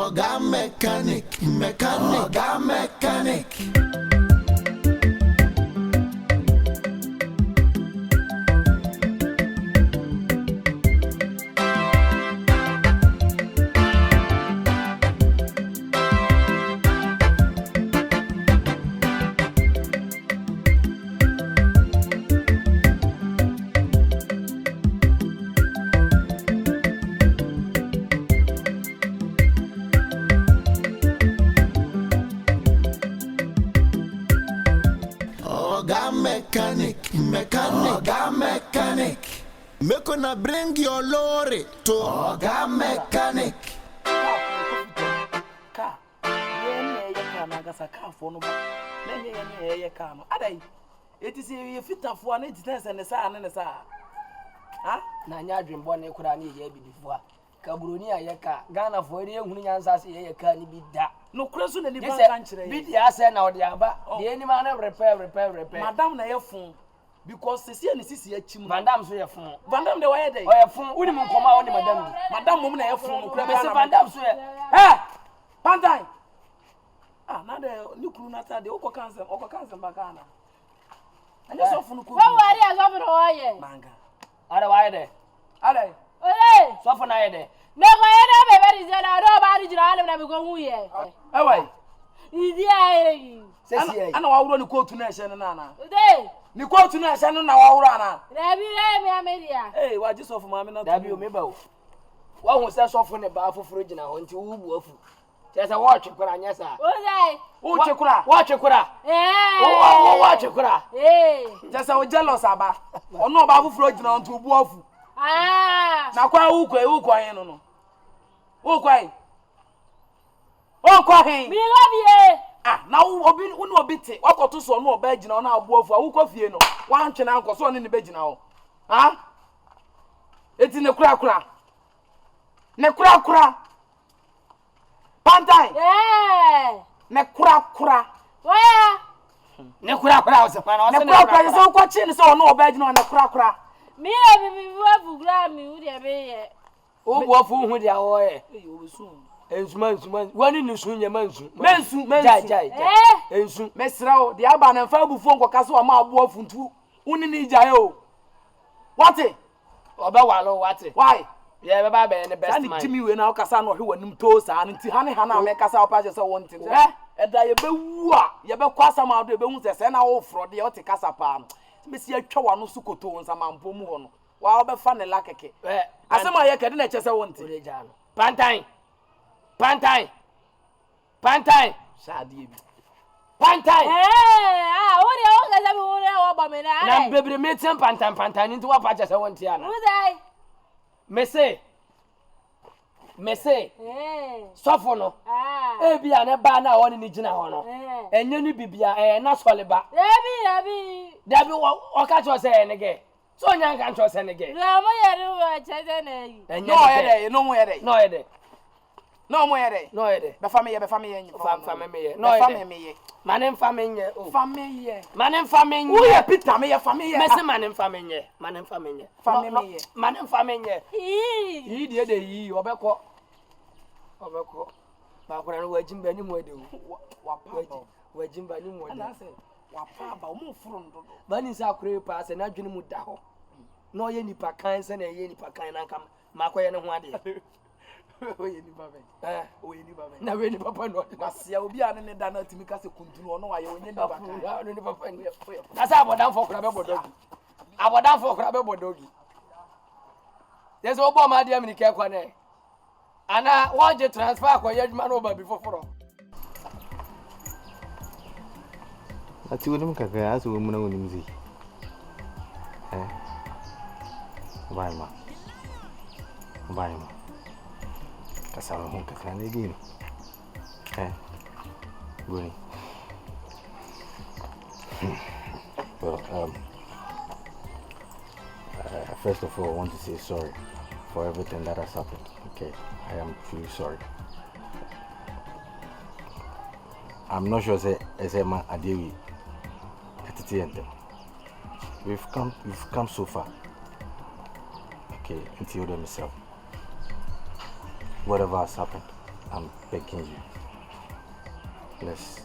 Oga mechanic. Oga mechanic. Oga mechanic. Make una bring your lorry to Oga mechanic. Car. Yeah, car na gasa car for no. Yeah, car no. Adai. It is you fit for an instance and the sa and the sa. Ha? Na nya adwembo na ekura na ye bidifo a. Kaburoni ayeka Ghana for ere ehunu nyansa se ye ka ni bi da. No kreso na liba kan kire. Bi dia se na odi aba. De ni ma na repair. Madam na ye fun. Because sisi and sisi achim. Vandam so ye fun. Vandam de why dey? O ye fun. Uni mun koma woni madam. Madam mum na ye fun no kura. Be se vandam so ye. Eh! Pantai. Ah, na de ni kuru na ta de okọ cancel baka na. Anya so fun ko. Wo wari aso fun o ye. Manga. Ara wa ye de. Ale. Ole. So fun na ye de. Me ko ye na be beri je na do ba ri jira ale na be ko hu ye. Ewai. Idi ayi. Sesi ye. Ana wa wuro ni kotu na ehye na na. Ode. Ni kotu na ehye na wa wuro ana. Na bi re mi ameria. Eh, wa Jesus of mama na. Da bi o me ba o. Wa hu se so fun ne ba afoforo gina ho nti wu bu afu. Tesa wa twekura anya sa. Ode. O twekura. Wa twekura. Wa twekura. Tesa o jealous aba. Ono ba afoforo gina nti obu afu. Ah. Na kwa ukwa yin no. Ukwa yin. Ukwa hin. Mi lo bie. Ah, na obi te. Wakoto so no oba gina na abu afu. Ukwa fie no. Wa ntwe na nko so ne be gina ho. Ha? Eti ne kura. Ne kura. Pantai. Ne kura. Waya. Ne kura o se pa na o se ne kura so kwa chi ne so no oba gina ne kura. Mi e bi wa gra mi u de be ye. O bu afu hu dia wo ye. Eh, o su. Ensuma wani ni su nya mansu. Jai. Ensu. Mesra o de aba na fa abufu nkoka so ma abu afu ntu. Uni ni jaye o. What? Oba walo what? Why? Yeah, be ba be ne best man. man. Timi we na okasa na ohwe wanim to sa nti ha na me kasa opa je se won tin. Eda ye be wu a, ye be kwasa ma do ye be hu se na wo fro de o te kasa pa. Mesi atwa wa no sukoto wonsa mampo mu ho no. Wa obefa ne lakeke. Asema ye kede na chese won tin. Pantai. Shadi bi. Pantai. O de o ga sabi wo re wo ba me na. Na bebre metem pantai nti wa pa chese won ti ana. Uzai. Mese. Sofo no. E bia ne ba na woni ni gina ho no. Enye ni bibia na soliba. Dabi o ka cho se ne ge. So nya kan cho se ne ge. Na mo ye ru wa chese na yi. No ye de, no mo ye de. No ye de. Be fa me ye nyi. Fa me ye. No ye. Mane mfa me nye. Fa me ye. Mane mfa me nye. Wo ye Peter me ye fa me ye. Mese mane mfa me nye. Mane mfa me nye. Mane mfa me nye. Yi die de yi obekọ. Ba kwara no wajimba ni mu edewu. Wa pa. Wajimba ni mu Ana se wa pa ba o mu furu ndodo. Ba ni sa kure pa se na dwene mu da ho. No ye nipa kan se na ye nipa kan na kam. Ma koye ne ho ade. Oye ni baba. Oye ni baba. Na we ni papa no. Asia obi ane ne da na timi ka se kuntunu ono wa ye onye ni baba. No ni papa ni. Na sa abodan fo kura be bodogi. Abodan fo kura be bodogi. There's obo ma dia mi ke kwa na. Ana waje transfer kwa yedma no ba before foro. Ati woni mkaka aso wo muna woni mzi. Baima. Kasama hon kaka ne gino. Goni. Well, first of all, I want to say sorry for everything that has happened. Okay, I am truly sorry. I'm not sure say man adewi atiti ente. We've come so far. Okay, until you myself. Whatever has happened, I'm begging you. Let's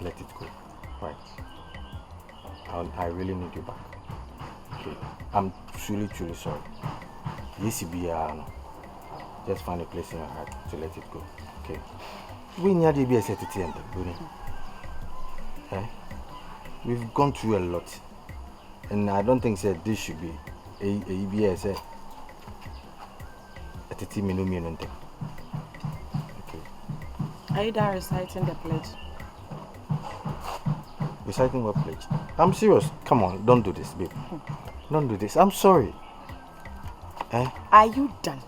let it go. Right. I really need you back. Okay. I'm truly sorry. Yes, just find a place in your heart to let it go. Okay. We need to be a set it. We've gone through a lot. And I don't think that this should be a EBS. Okay. Are you done reciting the pledge? Reciting what pledge? I'm serious. Come on, don't do this, babe. Don't do this. I'm sorry. Are you done?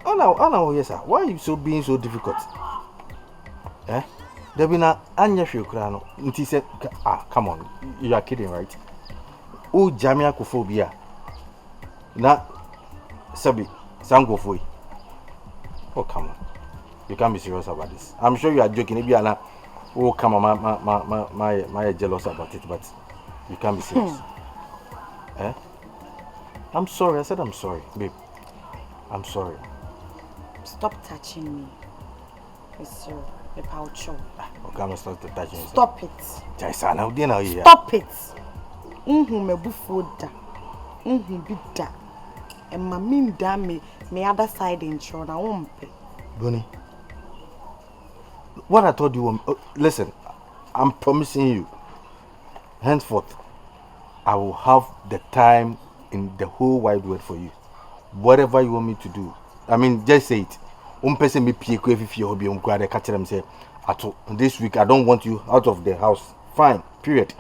Oh no, yes sir. Why are you being so difficult? Debina Anya Shukrano. He said, come on, you are kidding, right? Oh, Jamia Kuphobia. Na Sabi, Sangofui. Oh, come on. You can't be serious about this. I'm sure you are joking. Maybe Anna, oh, come on, my jealous about it, but you can't be serious. I'm sorry. I said I'm sorry, babe. I'm sorry. Stop touching me. It's the pouch. Okay, I'm start touching you. Stop it. Stop it. Me bufoda. Bida. And my min damn me other side in China. I won't pay. Bonnie, what I told you, listen, I'm promising you, henceforth, I will have the time in the whole wide world for you. Whatever you want me to do. I mean, just say it. Person me pick if you be catch them say, this week I don't want you out of the house. Fine, period.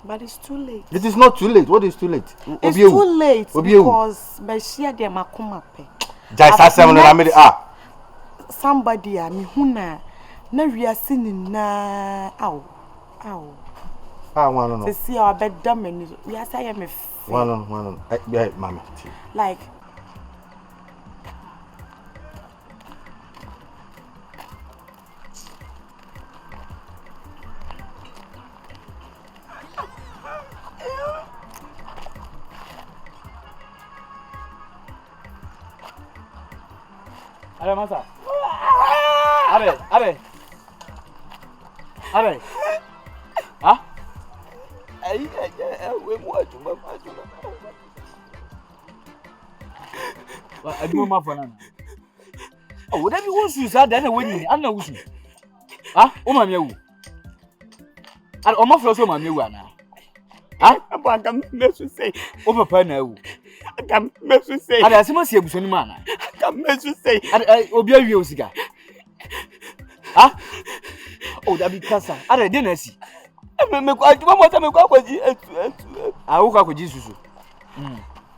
But it's too late. It is not too late. What is too late? It's too late because Beshia de Makumape. Somebody me huna na we are sinning na ow. I want to know. To see our bed dumb and we are saying me one on. Mommy. Like Are masa. Are. Ah? We mo ajuma. Wa aduma ma fana. Oh, that be wusu sa da na wani, an na wusu. Ah, o ma mewu. Are o ma flo so ma mewu ana. Ah, Abanga mesu say. O papa na ewu. Agam mesu say. Are asema si ebuso ni ma ana. Agam mesu say. Are obi awie osika. Ah? Oh, that be kasa. Are dey na si. Me kwa aduma mo ta me kwa kwaji etu. Ah, wo kwa kwaji susu.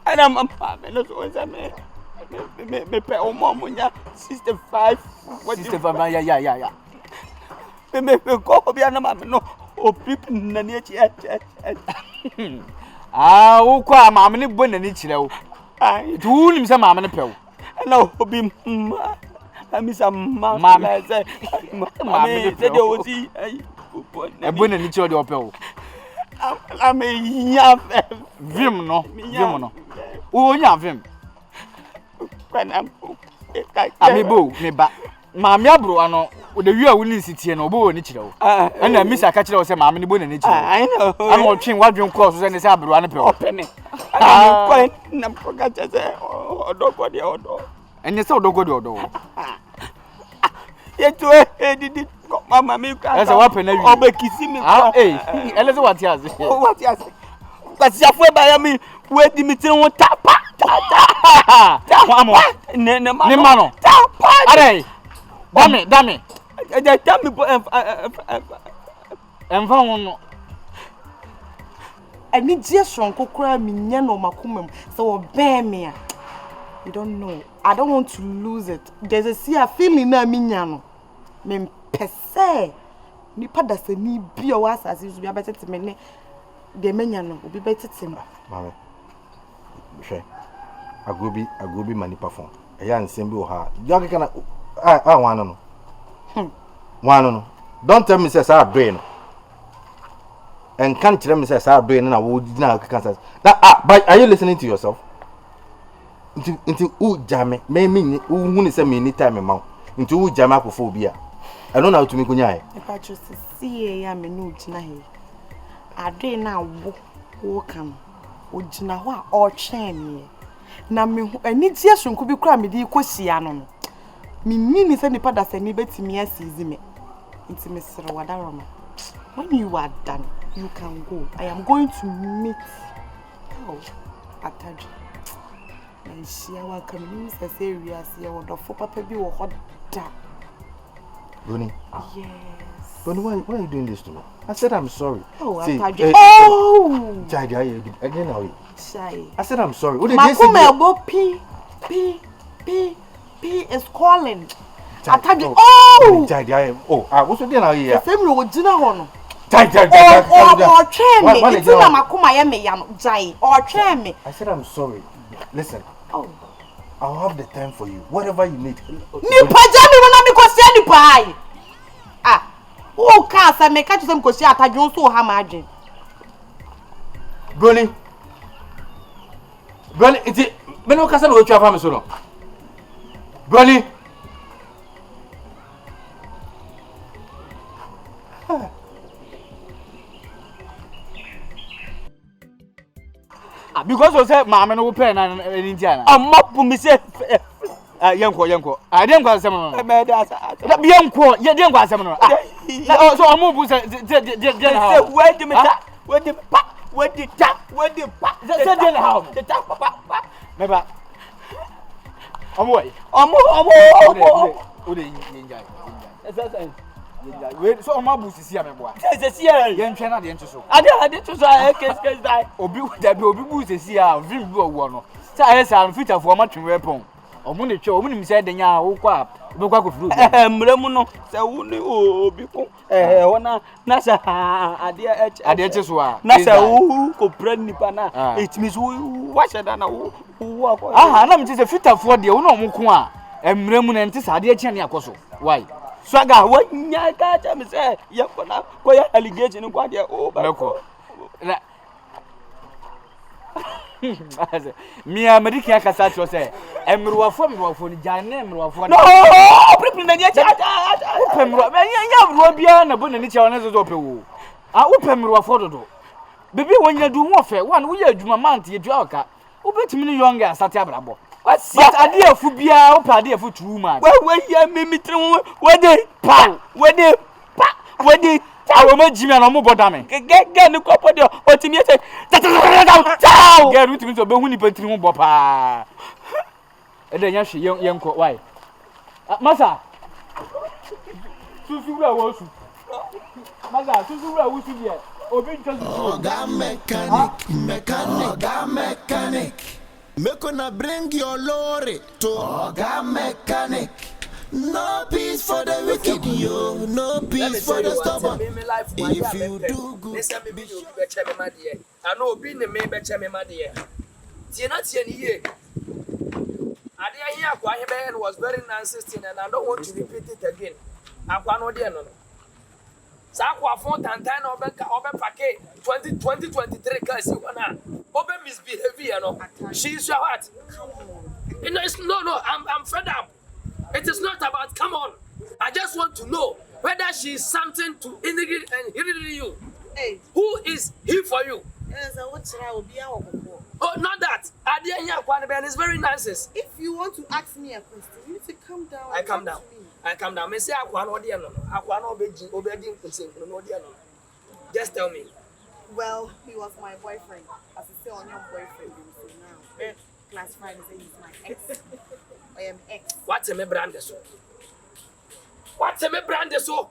Ana mama me no so say me pe o mo nya 65. What is the fama ya. Me ko obi ana mama no o pip na ni echi. Ah, wo kwa mama ni bo na ni kire wo. Ai, tu nim se mama ni pe wo. Na obi ma. Amisa mama say. Mama ni say dey ozi. Ai. Ebo na ni kire de ope wo. Ame ya Vim no. O nya vim. Kwana Amibo me ba. Maame abro ano o de wi a woni sitie no obo woni kire wo. Na misa ka kire wo se maame ni bo na ni kire. I know. Ano otwen wadwen cross so ne se abro ano pe wo. Opene. Ani ko na proga chese odogo de odo. Enye se odogo de odo. Yetu didi mama mi ka. Ese wa pe na wi. Obekisi mi Ah ele se wati aze. O wati aze. Kasi afu ba ya mi we di mi tire won tapa. Amo. Ne Ni ma no. Tapa. Are. Dame. Eja tami po Emfa won no. ani je sonko kura mi nya no makomam so wo ben me a you don't know. I don't want to lose it. There's a feeling na mi nya no. Me pese ni pada se ni bi o asase so bi abetete me ne de menya no obi betete me. Mama. She. Agobi mani perform. Eya nsem bi o ha. Joke kana one no. One no. Don't tell me say say brain. And can't tell me say say brain na wo dina cancer. But are you listening to yourself? Into who jam me mean who is a mini time amount. Into who jam akophobia. I don't know how to make kunya. If I just see ya me no jina he. Ade na wo kan. O jina ho a o twen me. Na me ani tie sonko bi kura me di kosia no no. Me mini se nipa da se ni betimi asizi me. Nti me sere wadaroma. When you are done, you can go. I am going to meet Ataji. And she will come in the area. See, I want to for Papa be hot. Bonnie? Yes. Bonnie, why are you doing this to me? I said I'm sorry. Oh, see, Ataji. Oh! Jai, again now. Shy. I said I'm sorry. Makume P is calling. Ataji. Oh! Jai, what's the deal here? The same road, Gina Hono. Jai. Or train me. It's not Makuma Yame Jai. Or train me. I said I'm sorry. Listen. Oh. I'll have the time for you. Whatever you need. Ni pajami wana mi ko se ni pai. Ah. O ka sa me ka tse me ko se Ataji on so ha ma adwen. Brony, it's me no kasa no twa fa me so no. Brony. Because you say mama no pen and Indiana. Map me say yanko. I didn't go some. Me that be yanko. You didn't go some. So I move say where the tap. Say den how. The tap papa. Me ba. Omo. O de enjoy. Wait, so my boots is here, my boy. Yes, young China, the interest. I did to say, case die. Obi boots is here, vim go one. So I say, I'm fit for much weapon. Or money show, when you said the ya, oh, quap, no quack of fruit. Mremuno, so only Obi, Ona, Nasa, Adia Cheswa, Nasa, who could prend Nipana. It means who watch it and who walk. Ah, I'm just a fit for the owner Mukua, and Mremun and Tisadia Chania Coso. Why? Swaga, what nyaka me say yakona ko ya allegation kwa dia o barako me america ya kasa cho say emruwafo ni jane emruwafo no prepare na nyacha upemruwa me nya ruwa bia na bo na ni che wona zo pe wo upemruwafo dodo bibi wonya du ho fe one wo ya adwuma mant ye dua oka obetimi ni younger asate abrabo. But idea for bia, open idea for true man. Where you me where they pa, where they I will make Jimmy and Omobodame. Get the couple of what to me say. Get with me to be winning Petri Bopa. And then Yashi young why? Massa Susura was Massa Susura was here. Mechanic. Me gonna bring your lorry to Oga Mechanic. No peace for the wicked, yo. No peace for the stubborn. If you do good, be sure. I know being the main betcha me, my dear. Tienatian here. I didn't hear why he was very insistent, and I don't want to repeat it again. I want no. Sakwa font and time over packet 2023 class you wanna open misbehavior no. She's your heart. You know, it's no, I'm fed up. It is not about come on. I just want to know whether she is something to integrate and irritate you. Hey. Who is he for you? Oh, not that. I didn't hear one and it's very nice. If you want to ask me a question, you need to come down. I come down. I come down. Me say I no dear no. I no obedient person no dear no. Just tell me. Well, he was my boyfriend. As you say on your boyfriend, so now classified as he's my ex. I am ex. What's a me brand so? What's a me brand so?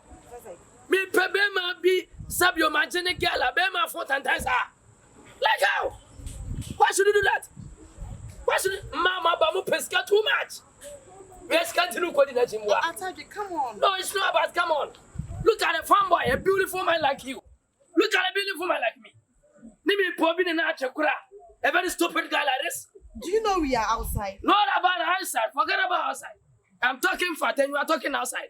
Me pebema be Sabio Magene girl, a bema 4 times like how? Why should you do that? Why should Mama Bamu pesca too much? Let's continue coordinating. Ataji, come on. No, it's not about come on. Look at a farm boy, a beautiful man like you. Look at a beautiful man like me. Nimi Pobin and Achakura. A very stupid guy like this. Do you know we are outside? Not about outside. Forget about outside. I'm talking fat and you are talking outside.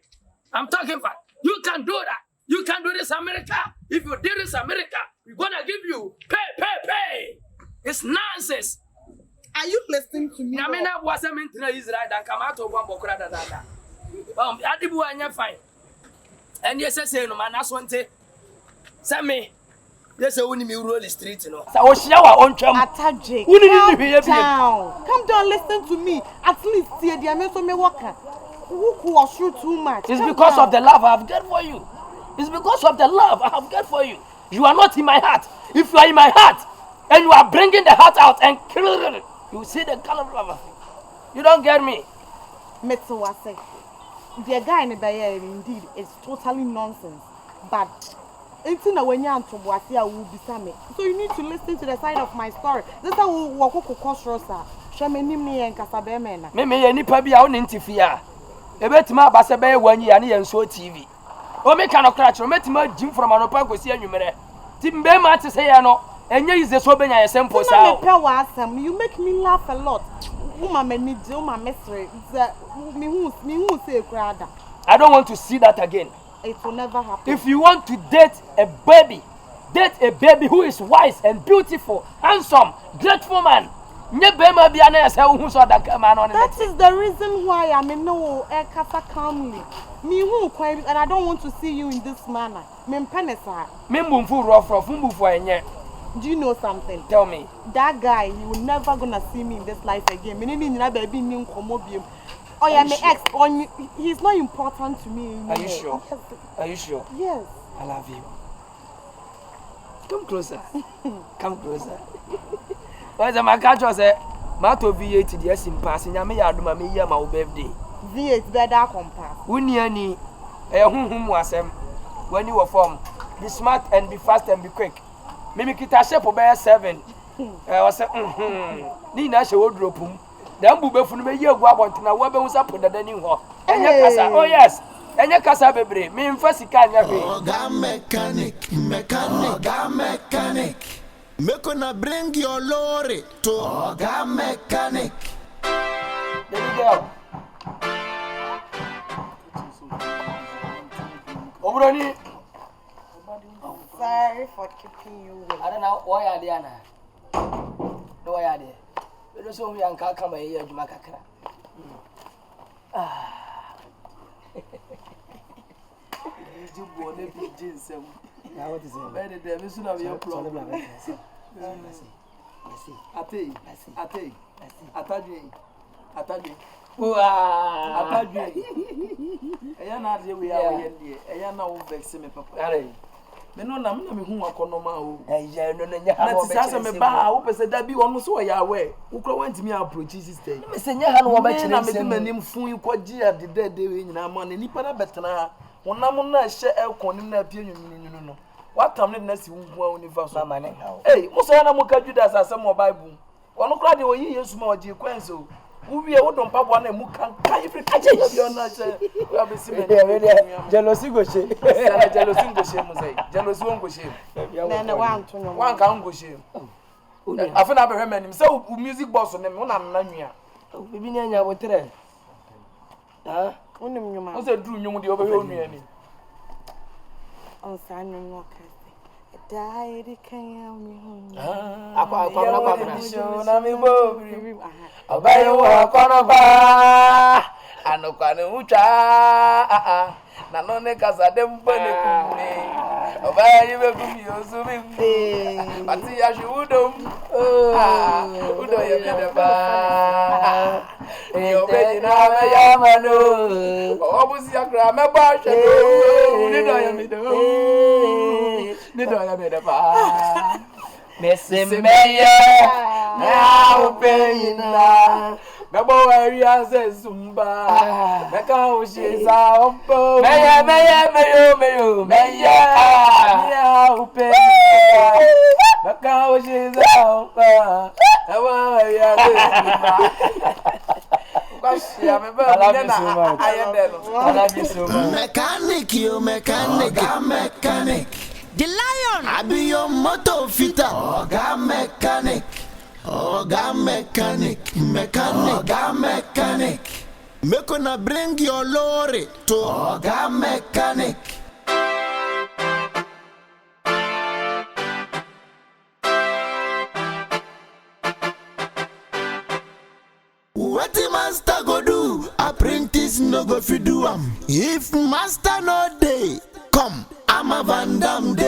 I'm talking fat. You can do that. You can do this, America. If you do this, America, we're gonna give you pay. It's nonsense. Are you listening to me? Namina was a minute Israel and come out of one bokra da. Adibu anya fine. And yes, I say no man, that's one thing. Send me. Yes, I wouldn't be rolling street, you know. So I was shower on chum. Ataje. Come down, listen to me. At least see the amount me worker. Who was you too much? It's because of the love I have got for you. It's because of the love I have got for you. You are not in my heart. If you are in my heart and you are bringing the heart out and killing it, you see the color of love. You don't get me. Metawase. The guy in the bay indeed is totally nonsense. But it's in a way will be same. So you need to listen to the side of my story. This is how we walk across Rosa. Shameni me and Casabemena. Maybe any pabi out in Tifia. A bet my Basabe 1 year and so TV. O me cannot crash or met my Jim from Anopaco see you mere. Tim Bema to say I know, and you is the Sobena sample. You make me laugh a lot. Woman need my mystery. Me who say crowd. I don't want to see that again. It will never happen. If you want to date a baby who is wise and beautiful, handsome, grateful man. That is the reason why I'm in no casa calmly. Me who and I don't want to see you in this manner. Do you know something? Tell me. That guy, you will never gonna see me in this life again. Oh yeah, my ex. He's not important to me anymore. Are you sure? Are you sure? Yes. I love you. Come closer. Come closer. What's the catch? Say, Mato V8 the S in passing. I may have my birthday. V8 better compass. Uniani, whom was when you were formed. Be smart and be fast and be quick. Mimi kita shape obey 7. I was Nina she would drop him. Then bube funu me ye gwa bontina wo be unsa poda dani ho. Enya kasa. Oh yes. Enya kasa bebre. Me mfa sika anya hwe. Oga mechanic. Make una bring your lorry to Oga mechanic. Baby girl. Obroni. Sorry for keeping you waiting. I don't know why are there now. No why are there. We don't so we an kaka ma here aduma kakra. You go na bi jinsem. Na what is it? Better there me soon have your problem. Atadwe. Atadwe. Eya na de we are we dey. Eya na wo vex me papa. Are. Me no na me hu akonoma o. Eya no na nya ha no be. Na ti me ba wo pese da bi wono so ya we. Wo kro wantimi approach sister. Me se nya ha no wo ba kire nsem. Na me manim fun ko gi ade de we nyina ma na nipa na betena. Wonam na hye elkonim na apie nyunyunu no. Watam ne na si wungu a unifa so. Mama ne ha. Eh, mo so na mo ka Judas asem mo Bible. Wono kra de oyi Yesu ma oje kwenso. Uwie wo don pabo na mu kan every kaje bi ona che we abesi me jealousy go she jealousy go she mo say jealousy won go she na wan to no wan kan go she afa na be hwe manim say music boss ne me na nwia bibi ni anya bo tere ha onim nyuma o se duru nyum de obehwe onua ni on sa nyum ka Diary can me akwa na me bo obaye wo akono ba anokwa ne utwa na no ne kasa dem bane kumi obaye be kumi osumi ati ya shudom udo ye me de ba yo be na me ya mano obusi akra me ba shedo ni do ye me de ni do ye me de ba Mesemeye na upeyina Mebo area zumba Meka ushiza ompo Meye ya upeyina Meka ushiza ompo Mebo area zumba I love you so much. Mechanic, you mechanic. The lion. I be your motor fitter. Oga mechanic. Make una bring your lorry to Oga mechanic. artist no go fi do am. If master no day, come, I'm a Van Damme.